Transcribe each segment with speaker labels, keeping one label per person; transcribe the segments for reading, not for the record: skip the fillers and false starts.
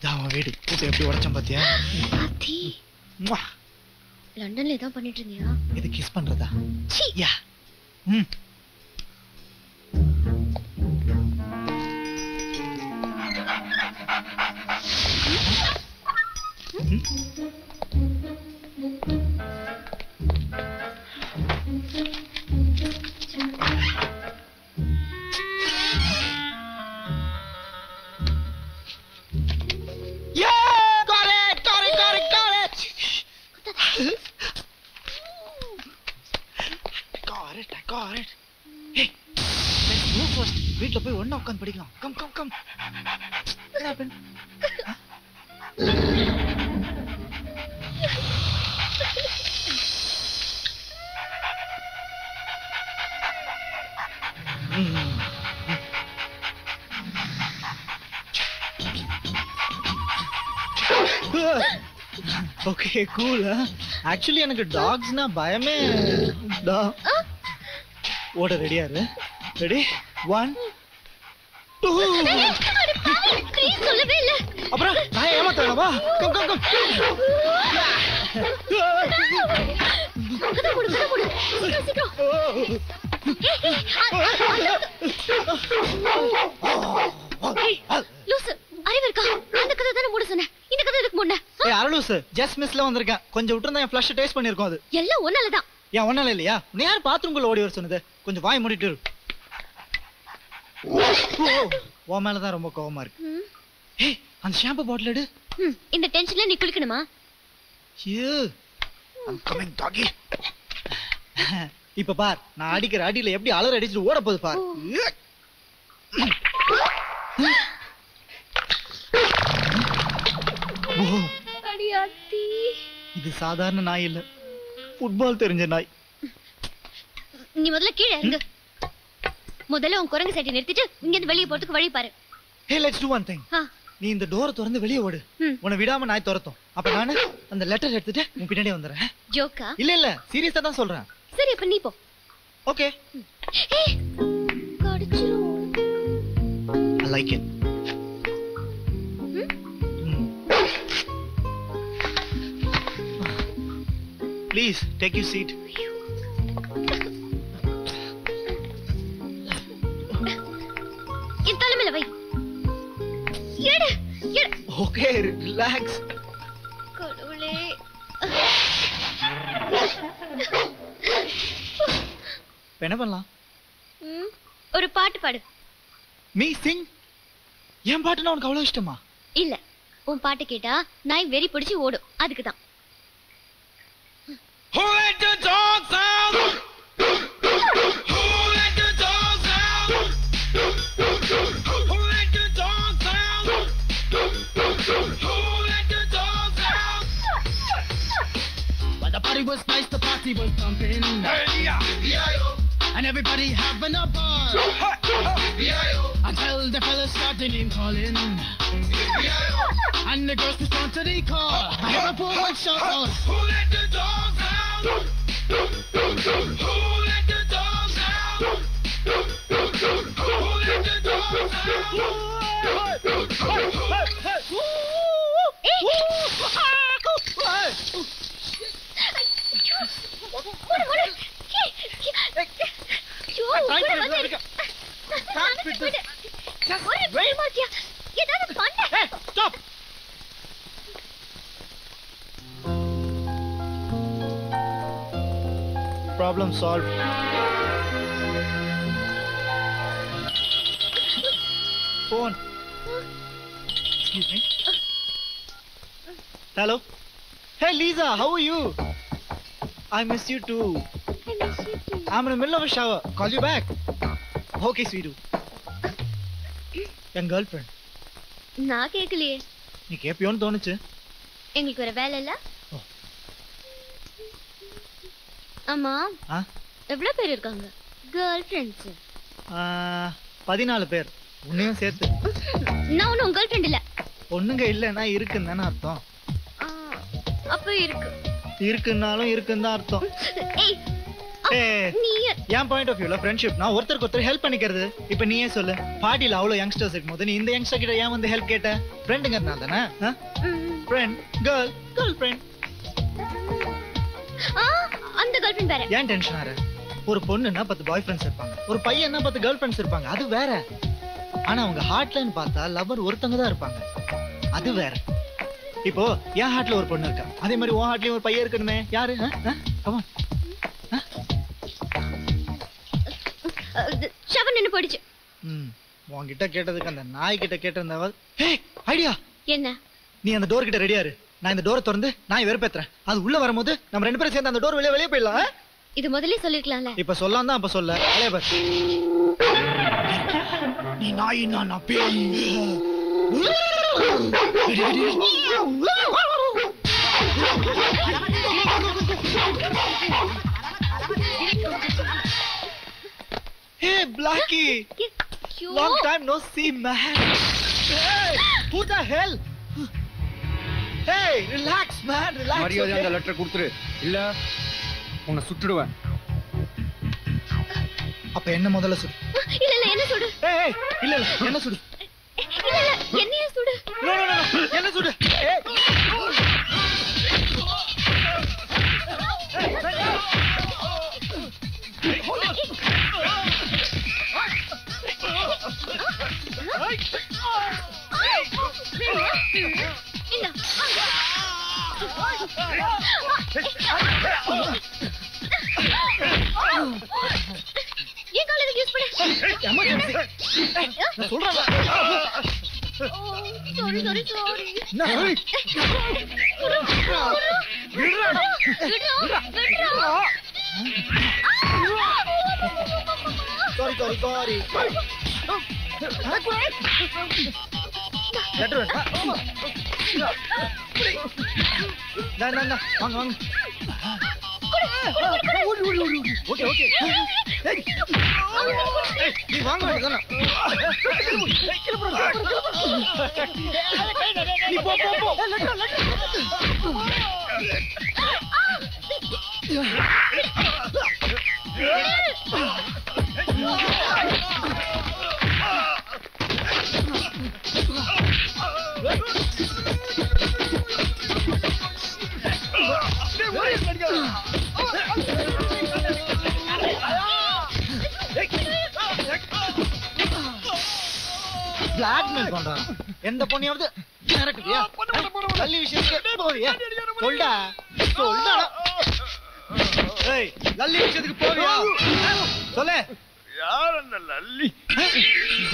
Speaker 1: தாவ வீடு கூட்ட எப்படி உடைச்சம் பாத்தியா?
Speaker 2: அத்தி லண்டன்ல ஏதோ பண்ணிட்டு இருந்தியா?
Speaker 1: இது கிஸ் பண்றதா?
Speaker 2: சீ
Speaker 1: யா வீட்டுல போய் ஒண்ணா உட்காந்து படிக்கலாம். Come come come. Okay cool. Actually எனக்கு டாக்ஸ்னா பயமே. ஓட ரெடியா இரு. ரெடி 1 2.
Speaker 2: சொல்லவே இல்ல.
Speaker 1: அப்புறம் நான் ஏமாத்தறேன். வா கம் கம் கம்.
Speaker 2: கதை போடு சீக்கிரம் சீக்கிரம். லூசு அறிவு இருக்கா? அந்த கதை தானே மூட சொன்னேன். இந்த கதை எதுக்கு மூட?
Speaker 1: ஏய் அரலூசு ஜஸ்ட் மிஸ்ல வந்திருக்கேன். கொஞ்சம் விட்டுறதா என் ஃப்ளஷ் டேஸ்ட் பண்ணிருக்கோம். அது
Speaker 2: எல்லாம் ஒன்னாலதான்.
Speaker 1: ஏன் ஒன்னால இல்லையா? நீ யார் பாத்ரூம்குள்ள ஓடி வர சொன்னது? கொஞ்சம் வாய் மூடிட்டு இரு. ஓ மேலதான் ரொம்ப கோவமா இருக்கு. ஏய் அந்த ஷாம்பு பாட்டில் எடு.
Speaker 2: இந்த டென்ஷன்ல நீ குளிக்கணுமா?
Speaker 1: ஐயோ I'm coming doggy. இப்ப பார் நான் அடிக்கிற அடியில எப்படி அலற அடிச்சிட்டு ஓட போகுது பார்.
Speaker 2: அடியாத்தி
Speaker 1: இது சாதாரண நாய் இல்ல, ஃபுட்பால் தெரிஞ்ச நாய்.
Speaker 2: நீ முதல்ல கீழே இறங்கு. முதல்ல உன் குரங்கு சட்டை நிறுத்திட்டு இங்க இருந்து வெளியே போறதுக்கு வழி பாரு.
Speaker 1: Hey let's do one thing. நீ இந்த டோரை திறந்து வெளியே ஓடு. உன்னை விடாம நாய் துரத்தும். அப்ப நானு அந்த லெட்டர் எடுத்துட்டு உன் பின்னாடியே வந்துறேன். ஜோக்கா? இல்ல சீரியஸா தான் சொல்றேன்.
Speaker 2: சரி அப்ப நீ போ.
Speaker 1: ஓகே.
Speaker 2: ஏய் கடிச்சிரும்.
Speaker 1: I like it. Please take your seat.
Speaker 2: இந்த தலைமையில வை. எடு எடு.
Speaker 1: Okay relax.
Speaker 2: கடவுளே.
Speaker 1: என்ன பண்ணலாம்?
Speaker 2: ஒரு பாட்டு பாடு.
Speaker 1: மீ சிங்? என் பாட்டுனா உனக்கு அவ்வளவு இஷ்டமா?
Speaker 2: இல்ல உன் பாட்டு கேட்டா நாய் வெறி பிடிச்சு ஓடும். அதுக்கு தான்.
Speaker 3: Who let the dogs out? Who let the dogs out? Who let the dogs out? Who let the dogs out? Well, the party was nice, the party was pumping. Hey, yeah. And everybody having a ball. Until the fellas started name calling. And the girls respond to the call. I hear a poor one shout out. Who let the dogs out? Who let the dogs out? Who let the dogs
Speaker 1: Stop! Problem solved. Phone. Excuse me. Hello. Hey Lisa, how are you? I miss you too. I'm in the middle of a shower. Call you back. Okay, sweetie. Your girlfriend.
Speaker 2: நான் கேக்கலையே.
Speaker 1: நீ கேப்பியோன்னு தோணுச்சு.
Speaker 2: எங்களுக்கு ஒரு வேலை இல்ல? அம்மா எவ்வளவு பேர் இருக்காங்க கேர்ள் ஃப்ரெண்ட்ஸ்?
Speaker 1: 14 பேர். உன்னையும் சேர்த்து.
Speaker 2: நான் ஒன்னும் கேர்ள் ஃப்ரெண்ட் இல்ல.
Speaker 1: பொண்ணுங்க இல்லன்னா இருக்குன்னு தானே அர்த்தம்.
Speaker 2: அப்ப இருக்கு.
Speaker 1: இருக்குன்னாலும் இருக்குன்னு தான் அர்த்தம்.
Speaker 2: ஏய் நீ
Speaker 1: என் பாயிண்ட் ஆஃப் வியூல ஃப்ரெண்ட்ஷிப்னா ஒருத்தருக்கு ஒருத்தர் ஹெல்ப் பண்ணிக்கிறது. இப்போ நீயே சொல்லு, பார்ட்டில அவ்வளவு யங்ஸ்டர்ஸ் இருக்கும்போது நீ இந்த யங்ஸ்டர் கிட்ட ஏன் வந்து ஹெல்ப் கேட்ட? ஃப்ரெண்டுங்கிறதுனால தானே? Friend girl friend.
Speaker 2: அந்த கேர்ள் ஃப்ரெண்ட் வேற.
Speaker 1: ஏன் டென்ஷன் ஆற? ஒரு பொண்ணுன்னா 10 பாய் ஃப்ரெண்ட்ஸ் இருப்பாங்க, ஒரு பையன்னா 10 கேர்ள் ஃப்ரெண்ட்ஸ் இருப்பாங்க, அது வேற. ஆனா அவங்க ஹார்ட்லன்னு பார்த்தா லவர் ஒருத்தங்க தான் இருப்பாங்க, அது வேற. இப்போ என் ஹார்ட்ல ஒரு பொண்ணு இருக்கா, அதே மாதிரி உன் ஹார்ட்லயும் ஒரு பையன் இருக்கணுமே. யாரு? கமான்.
Speaker 2: ஷவன் என்ன போயிடுச்சு.
Speaker 1: உன்கிட்ட கேட்டதுக்கு அந்த நாய் கிட்ட கேட்டிருந்தாவது. ஐடியா
Speaker 2: என்ன?
Speaker 1: நீ அந்த டோர் கிட்ட ரெடியா இரு, நான் இந்த டோரை திறந்து நாய் வெறுப்பேத்துறேன். அது உள்ள வரும்போது நம்ம 2 பேரும் சேர்ந்து அந்த டோர் வெளியே போயிடலாம்.
Speaker 2: இது முதல்ல சொல்லிருக்கலாம்ல.
Speaker 1: இப்ப சொல்லாம் தான், அப்ப சொல்ல. நீ நாய், நான் பேய். Hey Blackie, long time no see man. Hey, who the hell? Hey, relax man, relax.
Speaker 4: மரியாதை அந்த லெட்டர் கொடுத்துரு, இல்ல உன்னை சுட்டுடுவேன்.
Speaker 1: அப்ப என்ன முதல்ல சுடு.
Speaker 2: இல்ல என்ன சுடு.
Speaker 1: ஏய் இல்ல என்ன சுடு.
Speaker 2: இல்ல என்னைய சுடு.
Speaker 1: நோ என்ன சுடு.
Speaker 2: ஏன் கால் எதுக்கு யூஸ் பண்ண?
Speaker 1: எமர்ஜென்சி நான் சொல்றேன்.
Speaker 2: சாரி
Speaker 1: லெட்டர் வாங்க. ஓகே நீ வாங்க வேண்டியதானே. நீ போ பிளாக்மெயில் பண்றான். எந்த பொண்ணையாவது மிரட்டுறியா? லல்லி விஷயத்துக்கு போவியா? சொல்டா. ஏய் லல்லி விஷயத்துக்கு போவியா? சொல்லு.
Speaker 4: யார் அந்த லல்லி?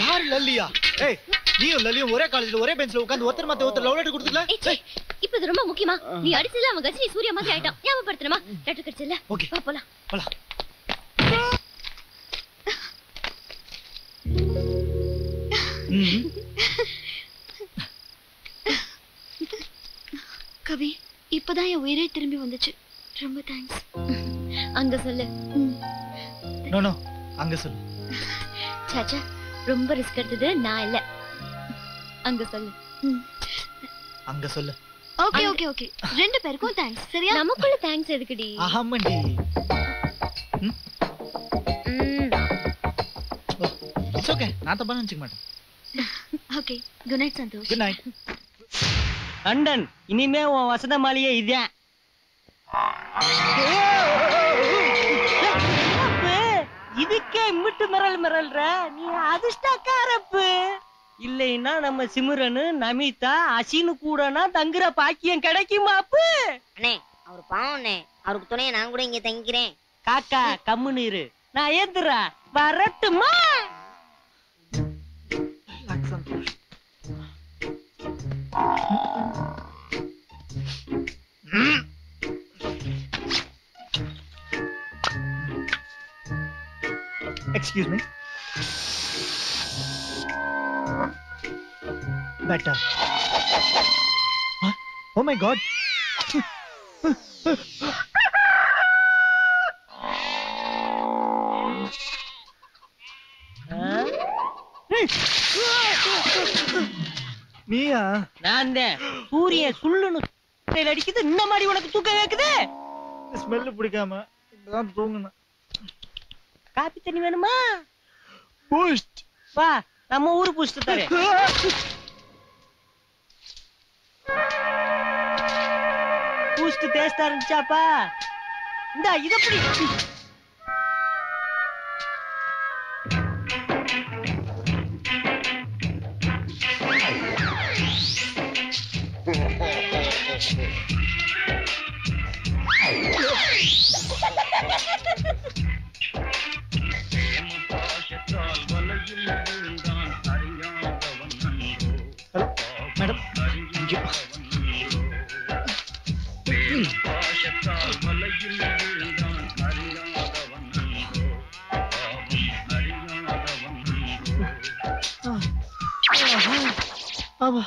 Speaker 1: யார் லல்லியா? ஏய் நீயும் லல்லியும் ஒரே காலேஜ்ல ஒரே பெஞ்ச்ல உட்கார்ந்து ஒருத்தர் மத்த ஒருத்தர் லவ் லெட்டர் கொடுத்துக்கல.
Speaker 2: இப்ப இது ரொம்ப முக்கியமா? நீ அடிச்சல அவன் கஜினி சூர்யா மாதிரி ஆயிட்டான். ஞாபகப்படுத்தணுமா? லெட்டர் கிடைச்சல.
Speaker 1: ஓகே
Speaker 2: வா போலாம்.
Speaker 5: கவி, இப்பதான் என் உயிரே திரும்பி வந்துச்சு. ரொம்ப தேங்க்ஸ்.
Speaker 2: அங்க சொல்லு.
Speaker 1: நோ அங்க சொல்லு.
Speaker 2: சாச்சா ரொம்ப ரிஸ்க் எடுத்தது நான் இல்ல. அங்க சொல்லு.
Speaker 1: அங்க சொல்லு.
Speaker 5: ஓகே ரெண்டு பேருக்கும் தேங்க்ஸ். சரியா?
Speaker 2: நமக்குள்ள தேங்க்ஸ் எதுக்குடி?
Speaker 1: ஆமாண்டி. இட்ஸ் ஓகே, நான் தப்பா நினைச்சுக்க மாட்டேன்.
Speaker 5: Okay, good night Santhosh.
Speaker 1: Good night.
Speaker 6: London, இனிமே உன் வசந்த மாளிகை இதுதான். இதுக்கே இம்மிட்டு மிரல்ற நீ அதிர்ஷ்டக்காரப்பு. இல்லைன்னா நம்ம சிமுரனு நமிதா அசினு கூடனா தங்குற பாக்கியம் கிடைக்குமாப்பு?
Speaker 7: அண்ணே அவரு பாவண்ணே, அவருக்கு துணைய நான் கூட இங்க தங்கிக்கிறேன்.
Speaker 6: காக்கா கம்முன்னு இரு, நான் ஏத்துறா வரட்டுமா?
Speaker 1: Excuse me. Better. Huh? Oh my God. நீயா?
Speaker 6: நான் தான். சூரியன் சுள்ளுன்னு அடிக்குது, இந்த மாதிரி உனக்கு தூக்கம் கேக்குது?
Speaker 1: ஸ்மெல் பிடிக்காம இப்பதான் தூங்குனேன்.
Speaker 6: காப்பி தண்ணி வேணுமா?
Speaker 1: பூஸ்ட்.
Speaker 6: வா நம்ம ஊரு பூஸ்ட் தரேன். பூஸ்ட் டேஸ்டா இருந்துச்சாப்பா? இந்தா இத புடி.
Speaker 1: மேடம் ஆமா.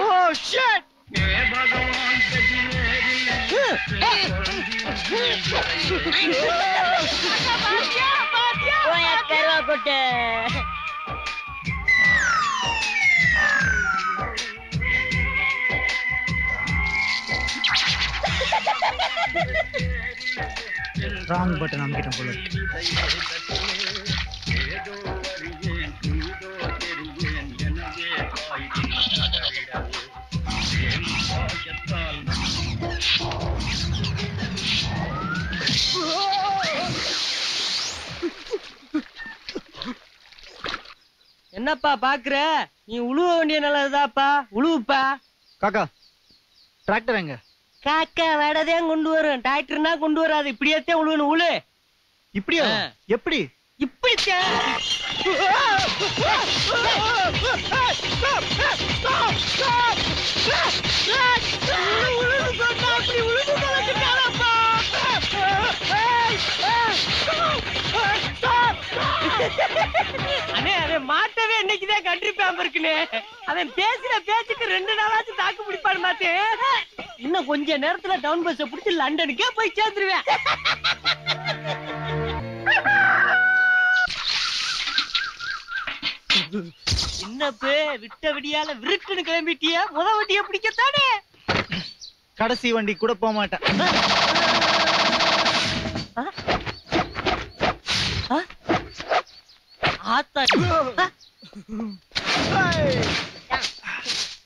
Speaker 1: Oh shit!
Speaker 7: போயா கருவா கொட்டு.
Speaker 1: ராங் பட்டன் அமைக்கிட்டேன் போல இருக்கு.
Speaker 6: என்னப்பா பாக்குற? நீ உழுவ வேண்டிய நல்லதாப்பா, உழுவுப்பா.
Speaker 1: காக்கா டிராக்டர் எங்க?
Speaker 6: காக்கா வேடதையும் கொண்டு வரும், டிராக்டர்னா கொண்டு வராது. இப்படியே உழுவணும். உழு.
Speaker 1: இப்படியா? எப்படி?
Speaker 6: இப்படித்தான். அண்ணே அதை மாட்டவே இன்னைக்குதான் கண்ட்ரி பேம்பர் இருக்குன்னு. அவன் பேசுற பேச்சுக்கு 2 நாளாச்சும் தாக்கு பிடிப்பாடு மாத்தே. இன்னும் கொஞ்ச நேரத்துல டவுன் பஸ் பிடிச்சி லண்டனுக்கே போய் சேர்ந்துருவேன். என்னப்பு விட்ட விடியால விருட்டுன்னு கிளம்பிட்டிய? முத வண்டியை பிடிக்கத்தானே.
Speaker 1: கடைசி வண்டி கூட போக மாட்டேன்.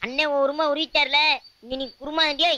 Speaker 7: அண்ணன் உருமா உரிட்டார்ல, நீ குருமா வேண்டியா?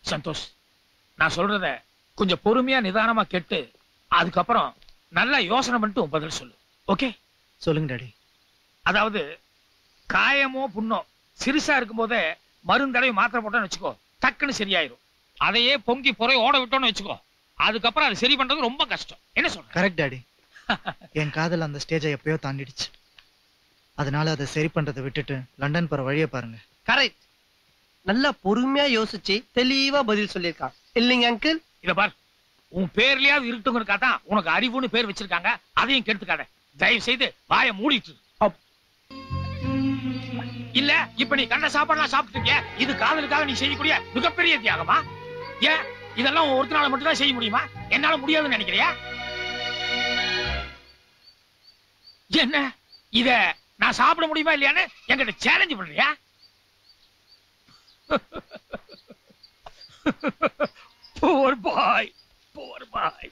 Speaker 3: சந்தோஷ், நான் சொல்றத கொஞ்சம் பொறுமையா நிதானமா கேட்டு அதுக்கப்புறம் நல்லா யோசனை பண்ணிட்டு பதில் சொல்லு. ஓகே?
Speaker 1: சொல்லுங்க டாடி.
Speaker 3: அதாவது காயமோ புண்ணோ சிறுசா இருக்கும் போதே மருந்தடவை மாத்திரை போட்டோன்னு வச்சுக்கோ, டக்குன்னு சரியாயிரும். அதையே பொங்கி பொறை ஓட விட்டோன்னு வச்சுக்கோ, அதுக்கப்புறம் அது சரி பண்றது ரொம்ப கஷ்டம். என்ன சொல்ற?
Speaker 1: Correct daddy. என் காதல் அந்த ஸ்டேஜை எப்பயோ தாண்டிடுச்சு. அதனால அதை சரி பண்றதை விட்டுட்டு லண்டன் போற வழியை பாருங்க.
Speaker 3: கரெக்ட்.
Speaker 6: நல்லா பொறுமையா யோசிச்சு தெளிவா பதில் சொல்லியிருக்கான் இல்லைங்க அங்கிள்?
Speaker 8: இத பார், உன் பேர்லயாவது இருக்கட்டும்ங்கறக்கா தான் உனக்கு அறிவுன்னு பேர் வச்சிருக்காங்க. அதையும் கெடுத்துக்காத. தயவு செய்து வாயை மூடிட்டு. இல்ல இப்ப நீ கண்ட சாப்பாடுலாம் சாப்பிட்டுருக்க. இது காதலுக்காக நீ செய்யக்கூடிய மிகப்பெரிய தியாகமா? ஏன் இதெல்லாம் ஒருத்தனால மட்டும் தான் செய்ய முடியுமா? என்னால முடியாதுன்னு நினைக்கிறியா? என்ன இத நான் சாப்பிட முடியுமா இல்லையான்னு என்கிட்ட சேலஞ்ச் பண்றியா? Poor boy, poor boy.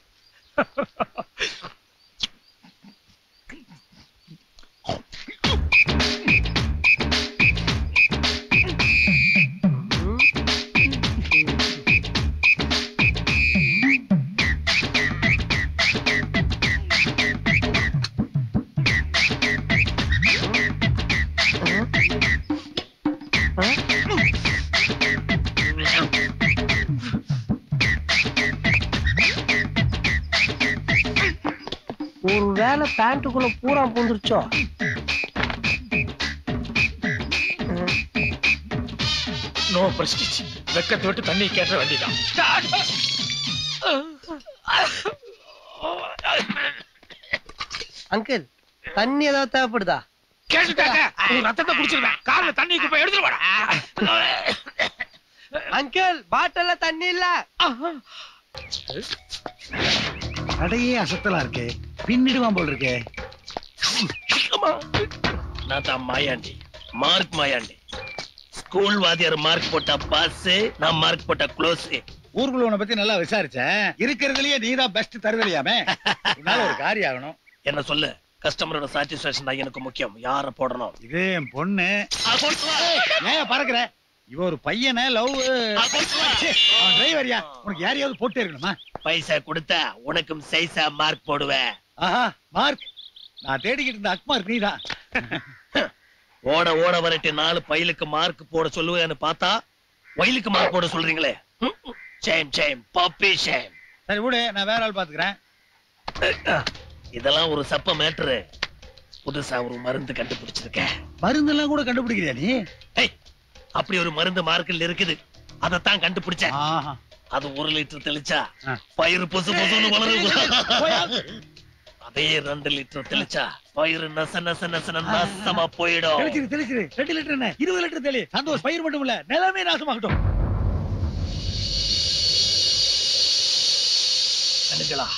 Speaker 6: ஒரு வேலை பேண்ட்டுக்குள்ள பூரா பூந்துருச்சோ?
Speaker 8: No Prestige. வெக்கத்தை விட்டு தண்ணி கேட்ட வேண்டியதான்.
Speaker 6: அங்கிள் தண்ணி ஏதாவது தேவைப்படுதா?
Speaker 8: கேட்டுட்டாங்க. உன் ரத்தத்தை குடிச்சிருவேன். கார்ல தண்ணி குப்பை எடுத்துட்டு வாடா.
Speaker 6: அங்கிள் பாட்டில்ல தண்ணி இல்ல.
Speaker 9: கடையே அசத்தலா இருக்கு. பின்னிடுவான் போல் இருக்கே.
Speaker 10: நான் தான் மாயாண்டி, மார்க் மாயாண்டி. ஸ்கூல் வாத்தியார் மார்க் போட்டா பாஸ், நான் மார்க் போட்டா க்ளோஸ்.
Speaker 9: ஊருக்குள்ள உன்னை பத்தி நல்லா விசாரிச்சேன். இருக்கிறதுலயே நீதான் பெஸ்ட் தருதலியாமே. ஒரு காரியம் ஆகணும்.
Speaker 10: என்ன சொல்லு? கஸ்டமரோட சாட்டிஸ்பேக்ஷன் தான் எனக்கு முக்கியம். யார போடணும்?
Speaker 9: இது என் பொண்ணு. ஏன் பறக்குற? இவ ஒரு பையனை லவ். டிரைவரியா? உனக்கு யாரையாவது போட்டே இருக்கணுமா?
Speaker 10: பைசா கொடுத்தா உனக்கும் சைஸா மார்க் போடுவேன்.
Speaker 9: ஆஹா மார்க். நான் தேடிக்கிட்டு இருந்த அக்மார்க் நீதான்.
Speaker 10: ஓட ஓட வரட்டு 4 பைலுக்கு மார்க் போட சொல்லுவேன்னு பார்த்தா வயலுக்கு மார்க் போட சொல்றீங்களே. ஷேம் ஷேம் பாப்பி ஷேம்.
Speaker 9: சரி விடு, நான் வேற ஆள் பாத்துக்கிறேன்.
Speaker 10: இதெல்லாம் ஒரு சப்ப மேட்ரு. புதுசா ஒரு மருந்து கண்டுபிடிச்சிருக்கேன்.
Speaker 9: மருந்தெல்லாம் கூட கண்டுபிடிக்கிறியா நீ?
Speaker 10: அப்படி ஒரு மருந்து மார்க்கெட்ல இருக்குது. அதத்தான் கண்டுபிடிச்சேன். அது 1 லிட்டர் தெளிச்சா பயிர் பொசு பொசுன்னு வளரும். அதே 2 லிட்டர் தெளிச்சா பயிர் நச நச நசன நாசமா போயிடும்.
Speaker 9: தெளிச்சிரு 2 லிட்டர் என்ன 20 லிட்டர் தெளி. சந்தோஷ் பயிர் மட்டும் இல்ல நிலமே நாசமாகட்டும்.
Speaker 10: கணுகளா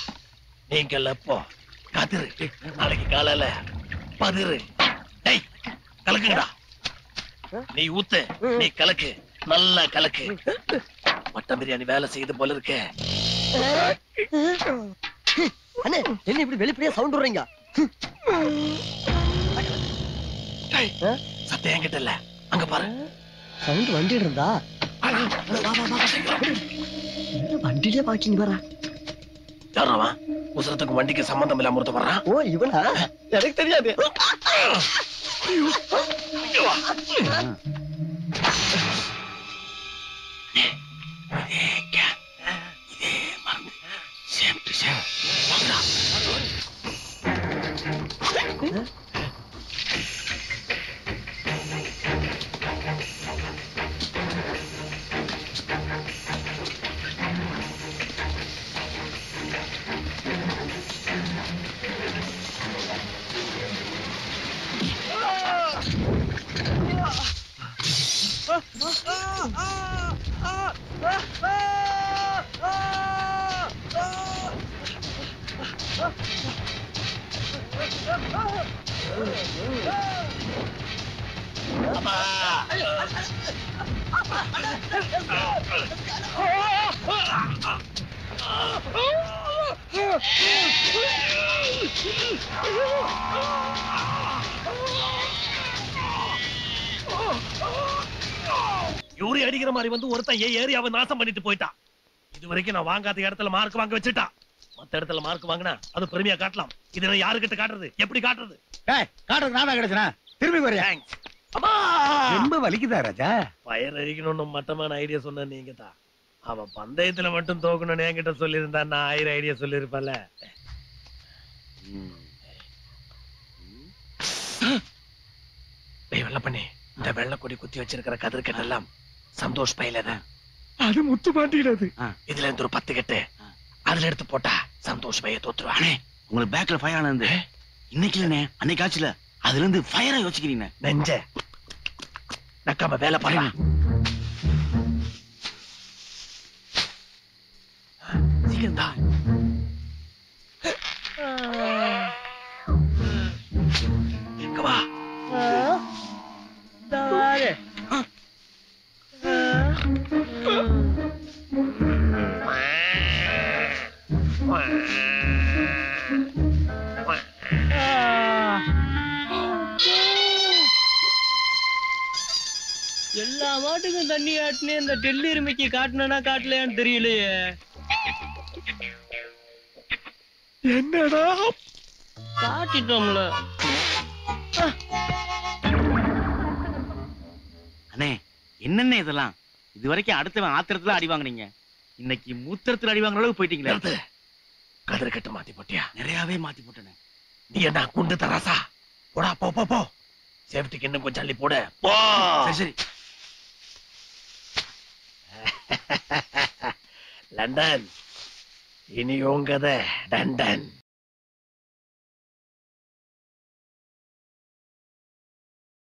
Speaker 10: நீங்கள் எப்போ காத்திரு. நாளைக்கு காலையில பதிரு. டேய் கலக்குங்கடா. நீ ஊத்து, நீ கலக்கு, நல்லா கலக்கு. மட்டன் பிரியாணி வேலை செய்து போல இருக்க.
Speaker 6: அண்ணே என்ன இப்படி வெளிப்படையா சவுண்ட் விடுறீங்க?
Speaker 10: சத்தம் என்கிட்ட இல்ல, அங்க பாரு.
Speaker 6: சவுண்ட் வண்டி இருந்தா வண்டியிலே பாக்கிங் வர.
Speaker 10: யாரவா உசரத்துக்கு வண்டிக்கு சம்பந்தம் இல்லாம ஒருத்த வர்றான்.
Speaker 6: ஓ இவனா? எனக்கு தெரியாது.
Speaker 10: யூரி அடிக்கிற மாதிரி வந்து ஒருத்தன் ஏரியாவை நாசம் பண்ணிட்டு போயிட்டான். இது வரைக்கும் நான் வாங்காத இடத்துல மார்க் வாங்க வச்சுட்டான். மத்த இடத்துல மார்க் வாங்கினா அது பெருமையா காட்டலாம். இதை யாருக்கிட்ட காட்டுறது? எப்படி காட்டுறது?
Speaker 9: காட்டுறது நானா கிடைச்சனா? திரும்பி வரையா? ரொம்ப வலிக்குதா ராஜா?
Speaker 10: பயிர் அழிக்கணும்னு மட்டமான ஐடியா சொன்ன நீங்க தான். அவன் பந்தயத்துல மட்டும் தோக்கணும்னு என்கிட்ட சொல்லியிருந்தா நான் 1000 ஐடியா சொல்லியிருப்பேன்ல. வெள்ள பண்ணி இந்த வெள்ளை கொடி குத்தி வச்சிருக்கிற கதிர்கட்டெல்லாம் சந்தோஷ் பையில
Speaker 9: அது முத்து பாண்டியது.
Speaker 10: இதுல இருந்து ஒரு 10 கட்டு அதுல எடுத்து போட்டா சந்தோஷ் பைய தோத்துருவானே.
Speaker 11: உங்களுக்கு பேக்ல ஃபயர் ஆனது இன்னைக்கு இல்லனே, அன்னைக்கு ஆச்சுல. அதுல இருந்து ஃபயரா யோசிக்கிறீங்க.
Speaker 10: நெஞ்ச நக்காம வேலை பாருங்க. சீக்கிரம் தான். இங்க வா.
Speaker 6: எல்லா மாட்டுக்கும் தண்ணி காட்டினே இந்த டெல்லி எருமைக்கு காட்டினா காட்டலையான்னு தெரியலையே.
Speaker 9: என்னடா
Speaker 6: காட்டிட்டோம்ல.
Speaker 11: அண்ணே என்னென்ன இதெல்லாம்? இது வரைக்கும் அடுத்தவன் ஆத்திரத்துல அடி வாங்குனீங்க, இன்னைக்கு மூத்திரத்துல அடி வாங்குற அளவுக்கு போயிட்டீங்களே.
Speaker 10: கதிர கட்டு மாத்தி போட்டியா?
Speaker 11: நிறையவே மாத்தி போட்டேனே.
Speaker 10: நீ என்ன குண்டு தராசா? போடா போ போ போ. சேஃப்டிக்கு இன்னும் கொஞ்சம் அள்ளி போட போ.
Speaker 11: சரி சரி.
Speaker 10: லண்டன் இனி உங்கத டண்டன்.